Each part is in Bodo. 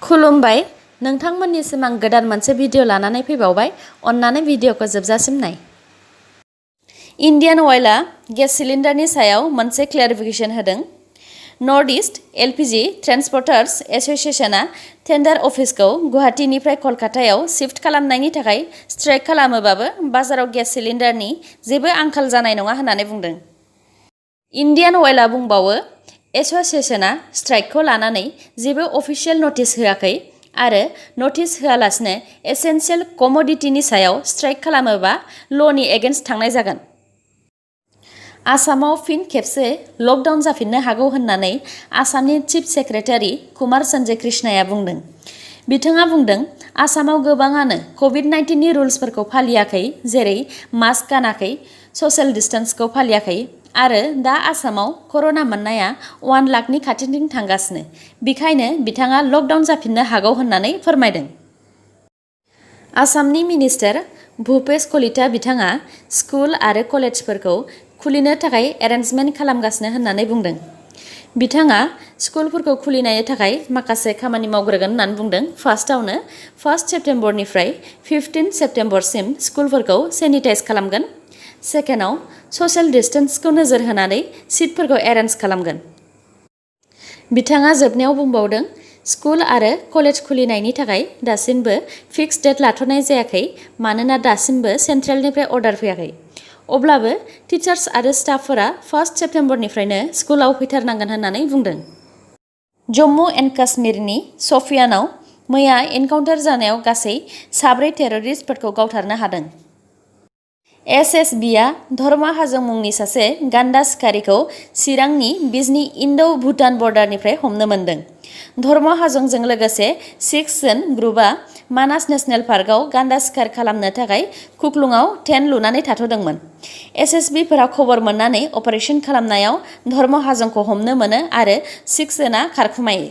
खुलुमबाय नोंथांमोननिसिम आं गोदान मोनसे भिडिअ लानानै फैबावबाय अन्नानै भिडिअखौ जोबजासिम नाय। इन्डियान अइलआ गेस सिलिन्डारनि सायाव मोनसे क्लेरिफिकेशन होदों। नर्थ ईस्ट एलपीजी ट्रान्सपर्टार्स एसोसिएशनआ टेन्डार अफिसखौ गुवाहाटीनिफ्राय कलकातायाव शिफ्ट खालामनायनि थाखाय स्ट्राइक खालामोबाबो बाजाराव गेस सिलिन्डारनि जेबो आंखाल जानाय नङा होननानै बुंदों। इन्डियान अइलआ बुंबावो एसोसिएशनआ स्ट्राइकखौ लानानै जेबो अफिसियेल नटिस होआखै आरो नटिस होआलासिनो एसेन्शियेल कमोडिटिनि सायाव स्ट्राइक खालामोबा ल'नि एगेन्स्ट थांनाय जागोन। आसामाव फिन खेबसे लकडाउन जाफिननो हागौ होननानै आसामनि चिफ सेक्रेटारि कुमार सन्जय कृष्णआ बुंदों। बिथाङा बुंदों आसामाव गोबाङानो कभिड-19नि रुल्सफोरखौ फालियाखै, जेरै मास्क गानाखै, ससियेल डिस्टेन्सखौ फालियाखै आरो दा आसामाव कर'ना मोननाया 1 लाखनि खाथिथिं थांगासिनो, बेखायनो बिथाङा लकडाउन जाफिननो हागौ होननानै फोरमायदों। आसामनि मिनिस्टार भुपेश कलिता बिथाङा स्कुल आरो कलेजफोरखौ खुलिनो थाखाय एरेन्जमेन्ट खालामगासिनो होननानै बुंदों। बिथाङा स्कुलफोरखौ खुलिनायनि थाखाय माखासे खामानि मावग्रोगोन होननानै बुंदों। फार्स्टआवनो 1 सेप्तेम्बरनिफ्राय 15 सेप्तेम्बरसिम स्कुलफोरखौ सेनिटाइज खालामगोन। सेकेन्डआव ससियेल डिस्टेन्सखौ नोजोर होनानै सिटफोरखौ एरेन्ज खालामगोन। बिथाङा जोबनायाव बुंबावदों स्कुल आरो कलेज खुलिनायनि थाखाय दासिमबो फिक्स डेट लाथ'नाय जायाखै मानोना दासिमबो सेन्ट्रेलनिफ्राय अर्डार फैयाखै। अब्लाबो टिचार्स आरो स्टाफफोरा 1 सेप्तेम्बरनिफ्रायनो स्कुलाव फैथारनांगोन होननानै बुंदों। जम्मु एन्ड काश्मीरनि शफियानाव मैया एनकाउन्टार जानायाव गासै 4 टेररिस्टफोरखौ गावथारनो हादों। एसएसबीआ धर्मा हाजं मुंनि सासे गान्दा सिखारिखौ चिरांनि बिजनी इन्डो-भुटान बर्डारनिफ्राय हमनो मोन्दों। धर्मा हाजंजों लोगोसे 6 जन ग्रुपआ मानास नेशनेल पार्कआव गान्दा सिखार खालामनो थाखाय खुख्लुङाव टेन्ट लुनानै थाथ'दोंमोन। एसएसबीफोरा खबर मोननानै अपारेशन खालामनायाव धर्मा हाजंखौ हमनो मोनो आरो 6 जना खारखुमायो।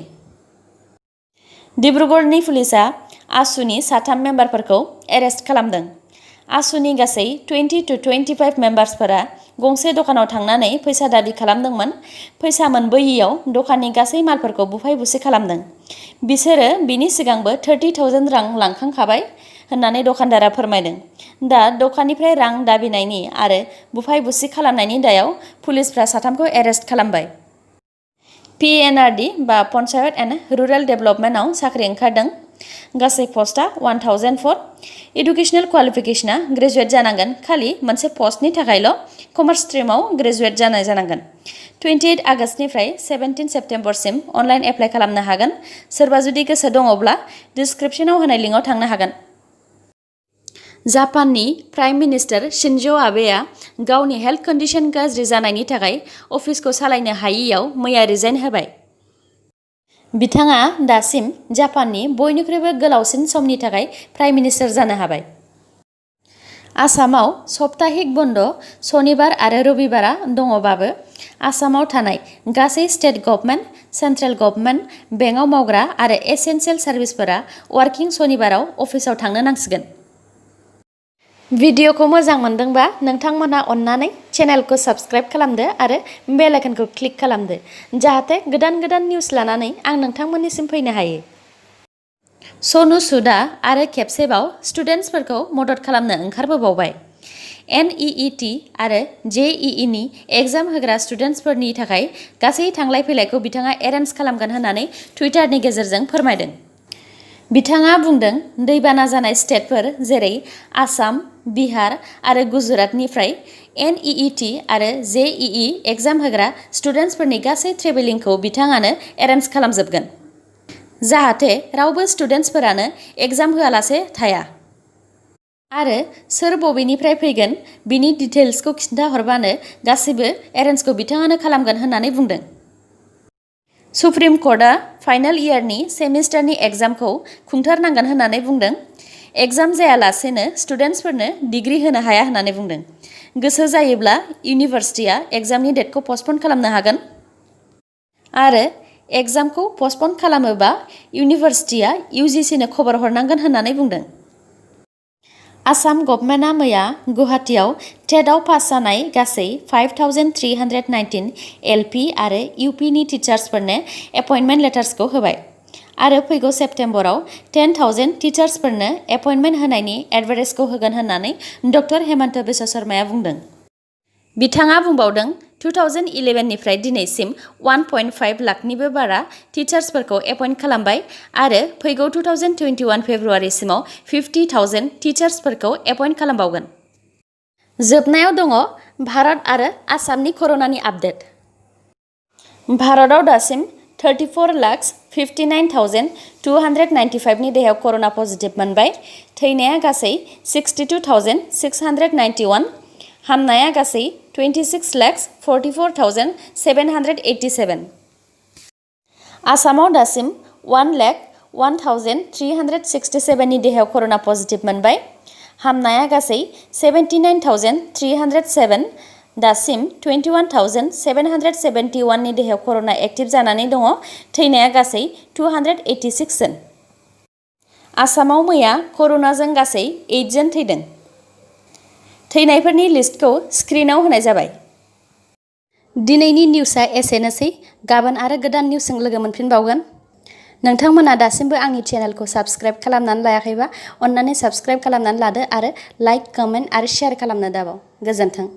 डिब्रुगड़नि पुलिसआ आसुनि 3 मेम्बारफोरखौ एरेस्ट खालामदों। आसुनि गासै 20 to 25 मेम्बार्सफोरा गंसे दखानाव थांनानै फैसा दाबि खालामदोंमोन। फैसा मोनबोयैयाव दखाननि गासै मालफोरखौ बुफाय-बुसि खालामदों। बिसोरो बिनि सिगांबो 30,000 रां लांखांखाबाय होननानै दखानदारा फोरमायदों। दा दखाननिफ्राय रां दाबिनायनि आरो बुफाय-बुसि खालामनायनि दायाव पुलिसफ्रा 3खौ एरेस्ट खालामबाय। PNRD बा पन्चायत एन्ड रुरेल डेभेलपमेन्टआव साख्रि ओंखारदों। गासै पस्टआ 1004। एडुकेशनेल क्वालिफिकेशना ग्रेजुवेट जानांगोन, खालि मोनसे पस्टनि थाखायल' कमार्स स्ट्रिमाव ग्रेजुवेट जानाय जानांगोन। 28 आगस्तनिफ्राय 17 सेप्तेम्बरसिम अनलाइन एप्लाइ खालामनो हागोन। सोरबा जुदि गोसो दङब्ला डिसक्रिप्शनाव होनाय लिंकआव थांनो हागोन। जापाननि प्राइम मिनिस्टार शिन्जो आबेआ गावनि हेल्थ कन्डिशन गाज्रि जानायनि थाखाय अफिसखौ सालायनो हायैयाव मैया रिजाइन होबाय। बिथाङा दासिम जापाननि बयनिख्रुइबो गोलावसिन समनि थाखाय प्राइम मिनिस्टार जानो हाबाय। आसामाव सप्ताहिक बन्द सनिबार आरो रबिबारा दङबाबो आसामाव थानाय गासै स्टेट गभर्नमेन्ट, सेन्ट्रेल गभर्नमेन्ट, बेंकआव मावग्रा आरो एसेन्शियेल सार्भिसफोरा वार्किं सनिबाराव अफिसाव थांनो नांसिगोन। भिडिअखौ मोजां मोनदोंबा नोंथांमोनहा अन्नानै चेनेलखौ साबस्क्राइब खालामदो आरो बेल आइकनखौ क्लिक खालामदो, जाहाथे गोदान गोदान निउस लानानै आं नोंथांमोननिसिम फैनो हायो। सनु सुदआ आरो खेबसेबाव स्टुडेन्टसफोरखौ मदद खालामनो ओंखारबोबावबाय। NEET आरो JEE नि एग्जाम होग्रा स्टुडेन्टसफोरनि थाखाय गासै थांलाय फैलायखौ बिथाङा एरेन्ज खालामगोन होननानै टुइटारनि गेजेरजों फोरमायदों। बिथाङा बुंदों दैबाना जानाय स्टेटफोर जेरै आसाम, बिहार आरो गुजरातनिफ्राय NEET आरो JEE एग्जाम होग्रा स्टुडेन्टसफोरनि गासै ट्रेभेलिंखौ बिथाङानो एरेन्ज खालामजोबगोन, जाहाथे रावबो स्टुडेन्टसफोरानो एग्जाम होआलासे थाया। आरो सोर बबेनिफ्राय फैगोन बिनि डिटेल्सखौ खिन्थाहरबानो गासैबो एरेन्जखौ बिथाङानो खालामगोन होननानै बुंदों। सुप्रिम कर्टआ फाइनाल इयारनि सेमिस्टारनि एग्जामखौ खुंथारनांगोन होननानै बुंदों। एग्जाम जायालासेनो स्टुडेन्टसफोरनो डिग्री होनो हाया होननानै बुंदों। गोसो जायोब्ला इउनिभार्सिटिया एग्जामनि डेटखौ पस्टपन खालामनो हागोन। आरो एग्जामखौ पस्टपन खालामोबा इउनिभार्सिटिया UGCनो खबर हरनांगोन होननानै बुंदों। आसाम गभर्नमेन्टआ मैया गुवाहाटीआव टेटआव पास जानाय गासै 5319 LP आरो UP नि टिचार्सफोरनो एपइन्टमेन्ट लेटार्सखौ होबाय। आरो फैगौ सेप्तेम्बराव 10,000 टिचार्सफोरनो एपइन्टमेन्ट होनायनि एडभार्टाइजखौ होगोन होननानै डक्टर हेमन्त बिश्व शर्माया बुंदों। बिथाङा बुंबावदों 2011 निफ्राय दिनैसिम 1.5 लाखनिबो बारा टिचार्सफोरखौ एपइन्ट खालामबाय आरो फैगौ 2021 फेब्रुवारिसिमाव 50,000 टिचार्सफोरखौ एपइन्ट खालामबावगोन। जोबनायाव दङ भारत आरो आसामनि कर'नानि आपडेट। भारतआव दासिम 34,59,295 नि देहायाव कर'ना पजिटिभ मोनबाय। थैनाया गासै 62,691, हामनाया गासै 26,44,787। आसामाव दासिम 1,01,367 नि देहायाव कर'ना पजिटिभ मोनबाय। हामनाया गासै 79,307। दासिम 21,771 नि देहायाव कर'ना एक्टिभ जानानै दङ। थैनाया गासै 286 जन। आसामाव मैया कर'नाजों गासै 8 जन थैदों। थैनायफोरनि लिस्टखौ स्क्रिनाव होनाय जाबाय। दिनैनि निउसआ एसेनोसै। गाबोन आरो गोदान निउसजों लोगो मोनफिनबावगोन। नोंथांमोना दासिमबो आंनि चेनेलखौ साबस्क्राइब खालामनानै लायाखैबा अन्नानै साबस्क्राइब खालामनानै लादो आरो लाइक, कमेन्ट आरो शेयार खालामनो दाबाव। गोजोन्थों।